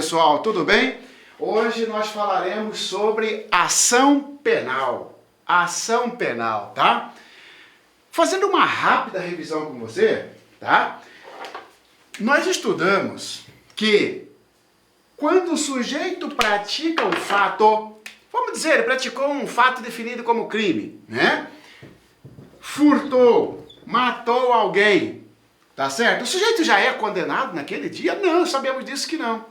pessoal, tudo bem? Hoje nós falaremos sobre ação penal. Ação penal, tá? Fazendo uma rápida revisão com você, tá? Nós estudamos que quando o sujeito pratica um fato, vamos dizer, ele praticou um fato definido como crime, né? Furtou, matou alguém, tá certo? O sujeito já é condenado naquele dia? Não, sabemos disso que não,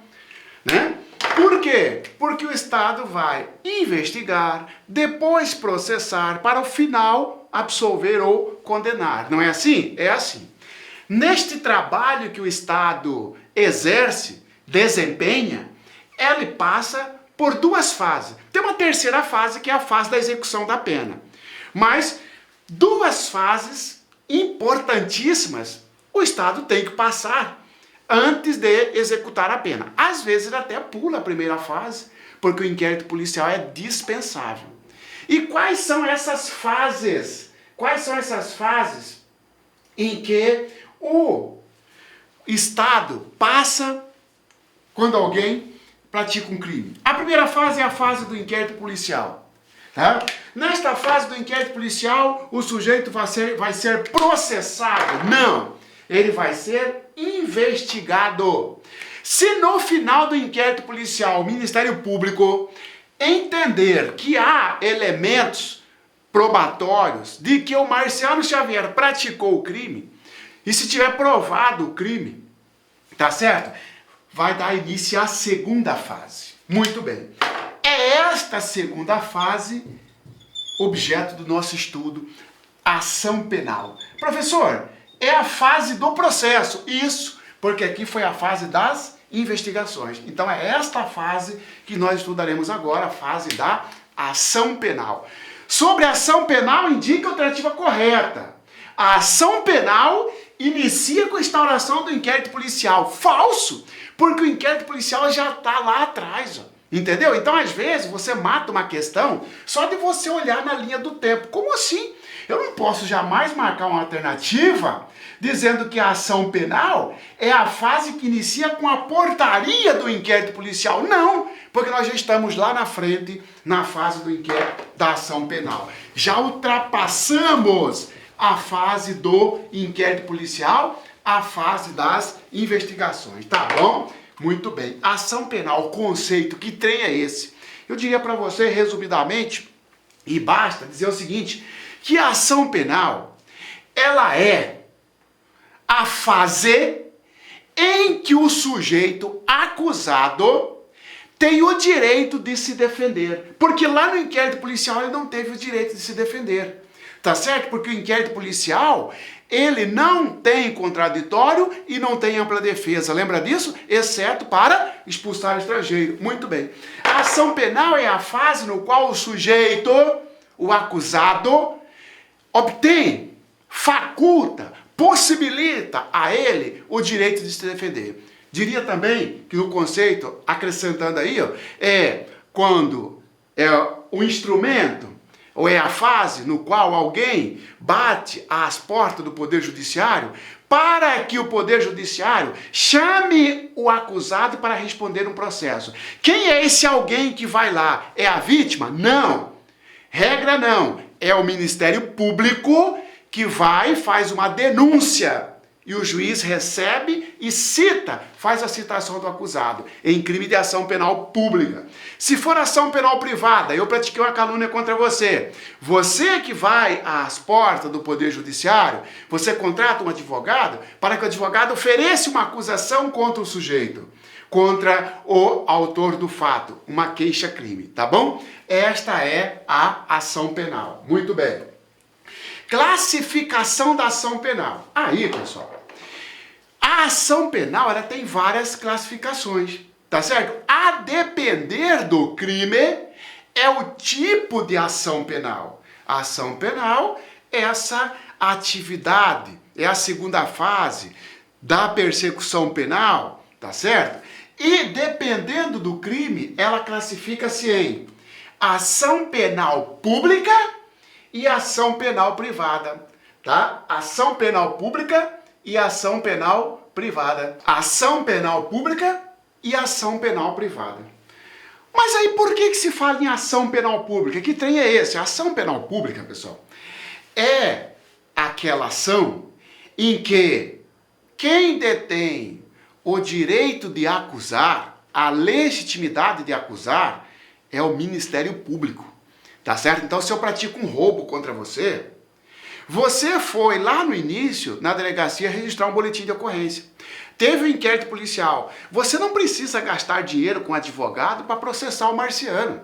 né? Por quê? Porque o Estado vai investigar, depois processar, para o final absolver ou condenar. Não é assim? É assim. Neste trabalho que o Estado exerce, desempenha, ele passa por duas fases. Tem uma terceira fase, que é a fase da execução da pena. Mas duas fases importantíssimas o Estado tem que passar antes de executar a pena. Às vezes ele até pula a primeira fase, porque o inquérito policial é dispensável. E quais são essas fases? Quais são essas fases em que o Estado passa quando alguém pratica um crime? A primeira fase é a fase do inquérito policial. Tá? Nesta fase do inquérito policial, o sujeito vai ser processado. Não! Ele vai ser investigado. Se no final do inquérito policial o Ministério Público entender que há elementos probatórios de que o Marciano Xavier praticou o crime, e se tiver provado o crime, tá certo? Vai dar início à segunda fase. Muito bem. É esta segunda fase objeto do nosso estudo, ação penal. Professor, é a fase do processo. Isso, porque aqui foi a fase das investigações. Então é esta fase que nós estudaremos agora, a fase da ação penal. Sobre a ação penal, indica a alternativa correta. A ação penal inicia com a instauração do inquérito policial. Falso, porque o inquérito policial já está lá atrás, ó. Entendeu? Então, às vezes, você mata uma questão só de você olhar na linha do tempo. Como assim? Eu não posso jamais marcar uma alternativa dizendo que a ação penal é a fase que inicia com a portaria do inquérito policial. Não, porque nós já estamos lá na frente, na fase do inquérito da ação penal. Já ultrapassamos a fase do inquérito policial, a fase das investigações, tá bom? Muito bem. Ação penal, o conceito, que trem é esse? Eu diria para você, resumidamente, e basta dizer o seguinte, que a ação penal, ela é a fase em que o sujeito acusado tem o direito de se defender. Porque lá no inquérito policial ele não teve o direito de se defender. Tá certo? Porque o inquérito policial, ele não tem contraditório e não tem ampla defesa. Lembra disso? Exceto para expulsar o estrangeiro. Muito bem. A ação penal é a fase no qual o sujeito, o acusado, obtém, faculta, possibilita a ele o direito de se defender. Diria também que no conceito, acrescentando aí, ó, é quando é o instrumento, ou é a fase no qual alguém bate às portas do Poder Judiciário para que o Poder Judiciário chame o acusado para responder um processo. Quem é esse alguém que vai lá? É a vítima? Não. Regra não. É o Ministério Público que vai e faz uma denúncia. E o juiz recebe e cita, faz a citação do acusado em crime de ação penal pública. Se for ação penal privada, eu pratiquei uma calúnia contra você. Você que vai às portas do Poder Judiciário, você contrata um advogado para que o advogado ofereça uma acusação contra o sujeito, contra o autor do fato, uma queixa-crime, tá bom? Esta é a ação penal. Muito bem. Classificação da ação penal. Aí, pessoal, a ação penal ela tem várias classificações, tá certo? A depender do crime, é o tipo de ação penal. A ação penal é essa atividade, é a segunda fase da persecução penal, tá certo? E dependendo do crime, ela classifica-se em ação penal pública e ação penal privada, tá? Ação penal pública e ação penal privada. Ação penal pública e ação penal privada. Mas aí por que se fala em ação penal pública? Que trem é esse? A ação penal pública, pessoal, é aquela ação em que quem detém o direito de acusar, a legitimidade de acusar, é o Ministério Público. Tá certo? Então, se eu pratico um roubo contra você, você foi lá no início, na delegacia, registrar um boletim de ocorrência. Teve um inquérito policial. Você não precisa gastar dinheiro com advogado para processar o marciano.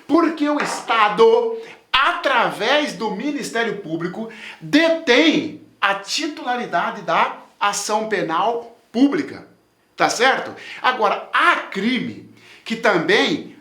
Porque o Estado, através do Ministério Público, detém a titularidade da ação penal pública. Tá certo? Agora, há crime que também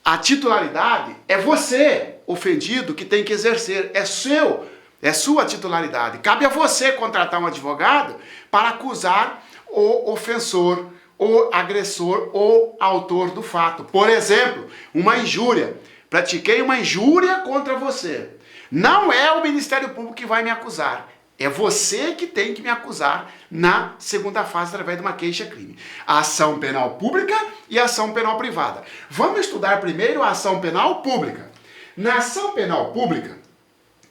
a titularidade é você, ofendido, que tem que exercer. É sua titularidade. Cabe a você contratar um advogado para acusar o ofensor, o agressor ou autor do fato. Por exemplo, uma injúria. Pratiquei uma injúria contra você. Não é o Ministério Público que vai me acusar. É você que tem que me acusar na segunda fase através de uma queixa-crime. A ação penal pública e a ação penal privada. Vamos estudar primeiro a ação penal pública. Na ação penal pública,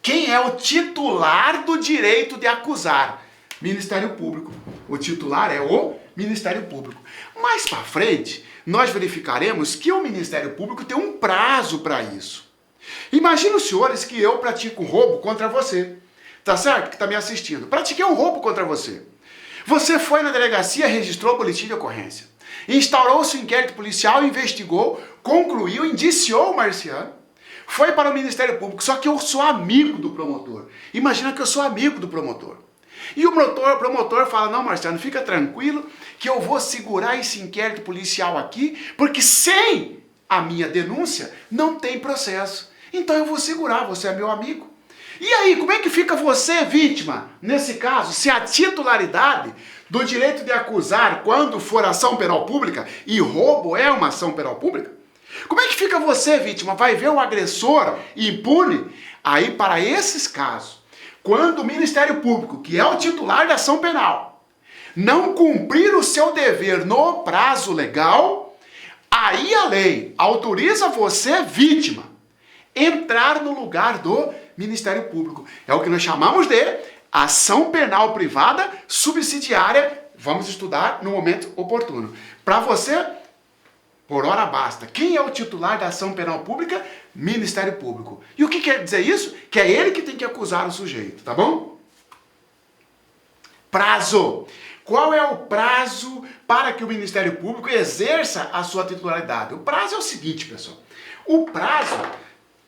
quem é o titular do direito de acusar? Ministério Público. O titular é o Ministério Público. Mais para frente, nós verificaremos que o Ministério Público tem um prazo para isso. Imagina os senhores que eu pratico um roubo contra você. Tá certo? Que está me assistindo. Pratiquei um roubo contra você. Você foi na delegacia, registrou o boletim de ocorrência. Instaurou-se o inquérito policial, investigou, concluiu, indiciou o marciano. Foi para o Ministério Público, só que eu sou amigo do promotor. Imagina que eu sou amigo do promotor. E o promotor fala, não, Marciano, fica tranquilo que eu vou segurar esse inquérito policial aqui, porque sem a minha denúncia não tem processo. Então eu vou segurar, você é meu amigo. E aí, como é que fica você, vítima, nesse caso, se a titularidade do direito de acusar quando for ação penal pública, e roubo é uma ação penal pública? Como é que fica você, vítima? Vai ver o agressor impune? Aí, para esses casos, quando o Ministério Público, que é o titular da ação penal, não cumprir o seu dever no prazo legal, aí a lei autoriza você, vítima, entrar no lugar do Ministério Público. É o que nós chamamos de ação penal privada subsidiária. Vamos estudar no momento oportuno. Para você, por hora basta. Quem é o titular da ação penal pública? Ministério Público. E o que quer dizer isso? Que é ele que tem que acusar o sujeito, tá bom? Prazo. Qual é o prazo para que o Ministério Público exerça a sua titularidade? O prazo é o seguinte, pessoal. O prazo,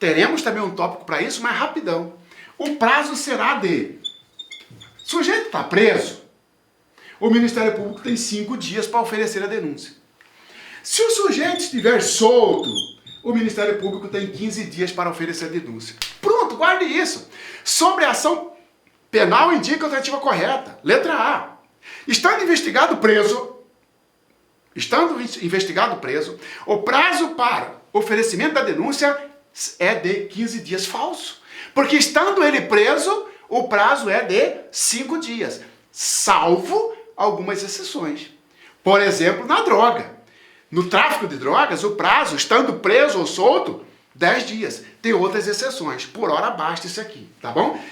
teremos também um tópico para isso, mas rapidão. O prazo será de... O sujeito está preso, o Ministério Público tem 5 dias para oferecer a denúncia. Se o sujeito estiver solto, o Ministério Público tem 15 dias para oferecer a denúncia. Pronto, guarde isso. Sobre a ação penal, indica a alternativa correta. Letra A. Estando investigado preso, o prazo para oferecimento da denúncia é de 15 dias. Falso. Porque estando ele preso, o prazo é de 5 dias. Salvo algumas exceções. Por exemplo, na droga. No tráfico de drogas, o prazo, estando preso ou solto, 10 dias. Tem outras exceções. Por hora basta isso aqui, tá bom?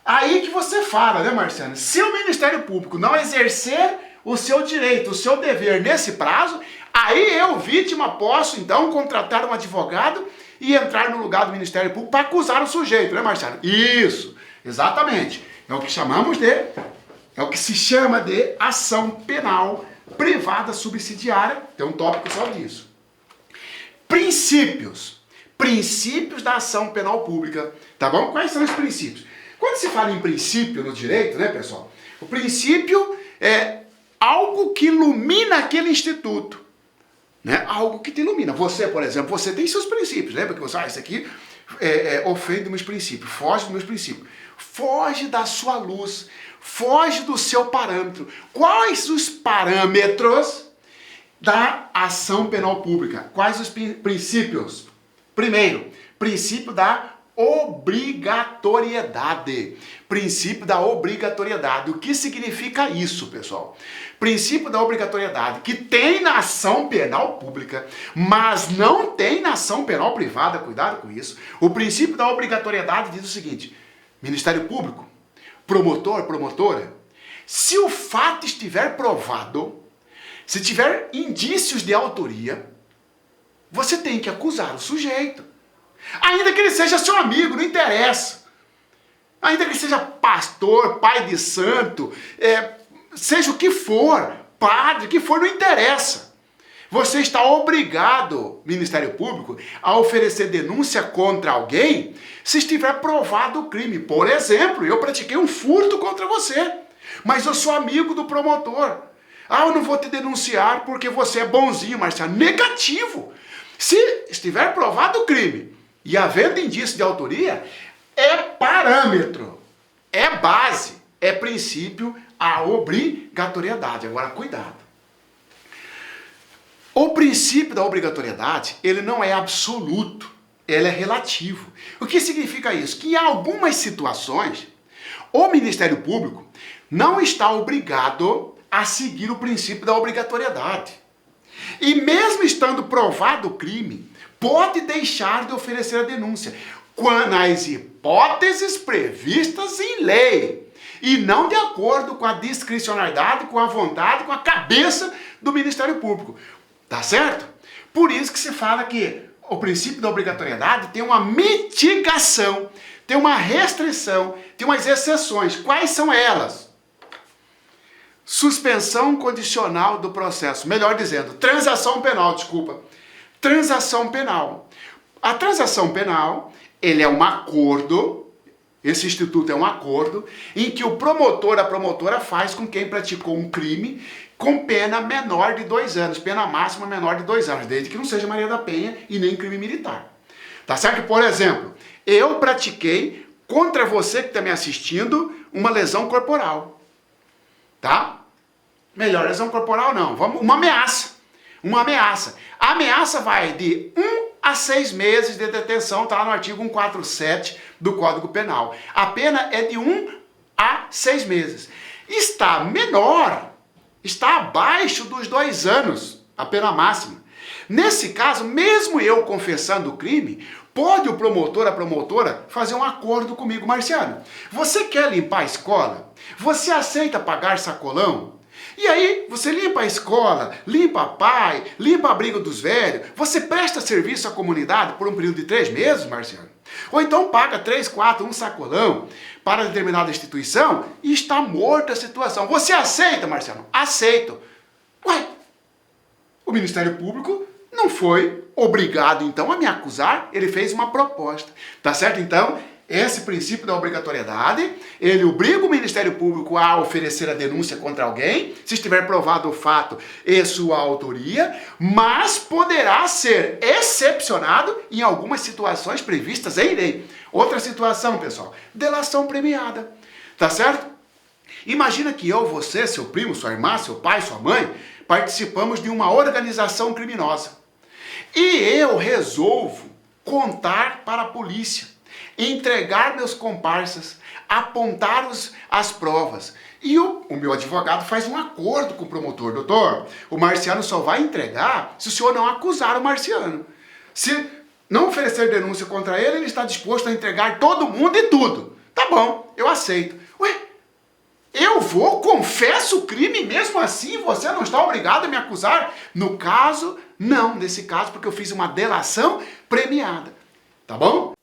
Aí que você fala, né, Marciano? Se o Ministério Público não exercer o seu direito, o seu dever nesse prazo, aí eu, vítima, posso, então, contratar um advogado e entrar no lugar do Ministério Público para acusar o sujeito, né, Marciano? Isso, exatamente. É o que chamamos de... É o que se chama de ação penal privada subsidiária. Tem um tópico só disso. Princípios. Princípios da ação penal pública. Tá bom? Quais são os princípios? Quando se fala em princípio no direito, né, pessoal? O princípio é algo que ilumina aquele instituto. Né? Algo que te ilumina. Você, por exemplo, você tem seus princípios. Lembra que você, isso aqui ofende meus princípios, foge dos meus princípios. Foge da sua luz. Foge do seu parâmetro. Quais os parâmetros da ação penal pública? Quais os princípios? Primeiro, princípio da obrigatoriedade. Princípio da obrigatoriedade. O que significa isso, pessoal? Princípio da obrigatoriedade, que tem na ação penal pública, mas não tem na ação penal privada, cuidado com isso. O princípio da obrigatoriedade diz o seguinte: Ministério Público, promotor, promotora, se o fato estiver provado, se tiver indícios de autoria, você tem que acusar o sujeito. Ainda que ele seja seu amigo, não interessa. Ainda que ele seja pastor, pai de santo, seja o que for, padre, o que for, não interessa. Você está obrigado, Ministério Público, a oferecer denúncia contra alguém se estiver provado o crime. Por exemplo, eu pratiquei um furto contra você, mas eu sou amigo do promotor. Ah, eu não vou te denunciar porque você é bonzinho, Marciano. Negativo. Se estiver provado o crime e havendo indício de autoria, é parâmetro, é base, é princípio a obrigatoriedade. Agora, cuidado. O princípio da obrigatoriedade, ele não é absoluto, ele é relativo. O que significa isso? Que em algumas situações, o Ministério Público não está obrigado a seguir o princípio da obrigatoriedade. E mesmo estando provado o crime, pode deixar de oferecer a denúncia nas hipóteses previstas em lei e não de acordo com a discricionariedade, com a vontade, com a cabeça do Ministério Público. Tá certo? Por isso que se fala que o princípio da obrigatoriedade tem uma mitigação, tem uma restrição, tem umas exceções. Quais são elas? Suspensão condicional do processo. Melhor dizendo, transação penal, desculpa. Transação penal. A transação penal, ele é um acordo, esse instituto é um acordo, em que o promotor, a promotora faz com quem praticou um crime com pena menor de 2 anos, pena máxima menor de 2 anos, desde que não seja Maria da Penha e nem crime militar. Tá certo? Por exemplo, eu pratiquei contra você que está me assistindo uma lesão corporal. Tá? Melhor, lesão corporal não, uma ameaça. Uma ameaça. A ameaça vai de 1 a 6 meses de detenção, tá lá no artigo 147 do Código Penal. A pena é de 1 a 6 meses. Está menor, está abaixo dos 2 anos, a pena máxima. Nesse caso, mesmo eu confessando o crime, pode o promotor, a promotora, fazer um acordo comigo. Marciano, você quer limpar a escola? Você aceita pagar sacolão? E aí, você limpa a escola, limpa a pai, limpa o abrigo dos velhos, você presta serviço à comunidade por um período de 3 meses, Marciano? Ou então paga 3, 4, um sacolão para determinada instituição e está morta a situação. Você aceita, Marciano? Aceito. Ué, o Ministério Público não foi obrigado, então, a me acusar, ele fez uma proposta. Tá certo, então? Esse princípio da obrigatoriedade, ele obriga o Ministério Público a oferecer a denúncia contra alguém, se estiver provado o fato e sua autoria, mas poderá ser excepcionado em algumas situações previstas em lei. Outra situação, pessoal, delação premiada. Tá certo? Imagina que eu, você, seu primo, sua irmã, seu pai, sua mãe, participamos de uma organização criminosa. E eu resolvo contar para a polícia, entregar meus comparsas, apontar as provas. E o meu advogado faz um acordo com o promotor. Doutor, o Marciano só vai entregar se o senhor não acusar o Marciano. Se não oferecer denúncia contra ele, ele está disposto a entregar todo mundo e tudo. Tá bom, eu aceito. Ué, eu confesso o crime mesmo assim? Você não está obrigado a me acusar? No caso, não. Nesse caso, porque eu fiz uma delação premiada. Tá bom?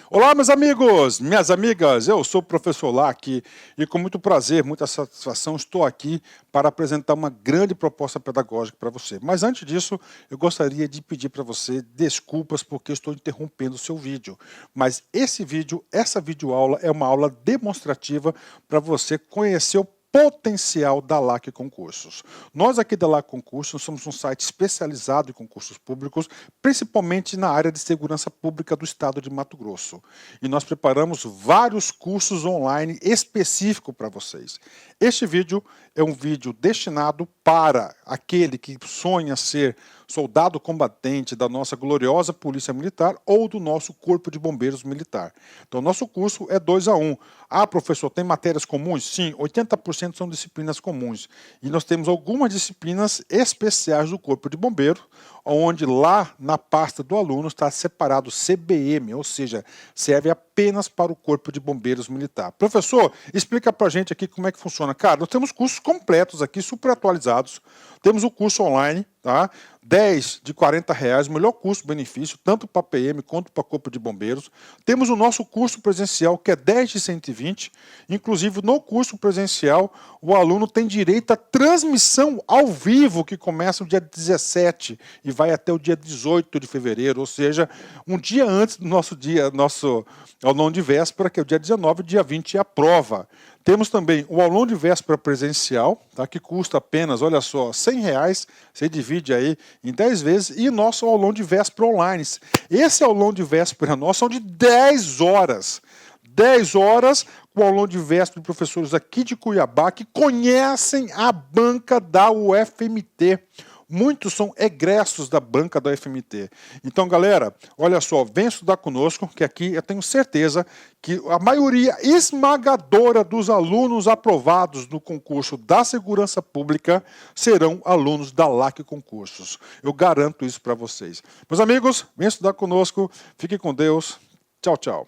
Olá, meus amigos, minhas amigas, eu sou o professor Lac e com muito prazer, muita satisfação, estou aqui para apresentar uma grande proposta pedagógica para você. Mas antes disso, eu gostaria de pedir para você desculpas porque estou interrompendo o seu vídeo. Mas esse vídeo, essa videoaula é uma aula demonstrativa para você conhecer o potencial da LAC Concursos. Nós aqui da LAC Concursos somos um site especializado em concursos públicos, principalmente na área de segurança pública do estado de Mato Grosso. E nós preparamos vários cursos online específicos para vocês. Este vídeo é um vídeo destinado para aquele que sonha ser soldado combatente da nossa gloriosa Polícia Militar ou do nosso Corpo de Bombeiros Militar. Então, nosso curso é 2-1. Ah, professor, tem matérias comuns? Sim, 80% são disciplinas comuns. E nós temos algumas disciplinas especiais do Corpo de Bombeiros, onde lá na pasta do aluno está separado CBM, ou seja, serve apenas para o Corpo de Bombeiros Militar. Professor, explica pra gente aqui como é que funciona. Cara, nós temos cursos completos aqui, super atualizados. Temos o curso online, tá? 10 de R$40, melhor custo-benefício, tanto para PM quanto para Corpo de Bombeiros. Temos o nosso curso presencial, que é 10 de 120. Inclusive, no curso presencial, o aluno tem direito à transmissão ao vivo, que começa no dia 17 e vai até o dia 18 de fevereiro, ou seja, um dia antes do nosso aulão de véspera, que é o dia 19, dia 20 é a prova. Temos também o aulão de véspera presencial, tá, que custa apenas, olha só, R$100, você divide aí em 10 vezes, e nosso aulão de véspera online. Esse aulão de véspera nosso são de 10 horas. 10 horas com o aulão de véspera de professores aqui de Cuiabá que conhecem a banca da UFMT. Muitos são egressos da banca da UFMT. Então, galera, olha só, vem estudar conosco, que aqui eu tenho certeza que a maioria esmagadora dos alunos aprovados no concurso da Segurança Pública serão alunos da LAC Concursos. Eu garanto isso para vocês. Meus amigos, vem estudar conosco, fique com Deus. Tchau, tchau.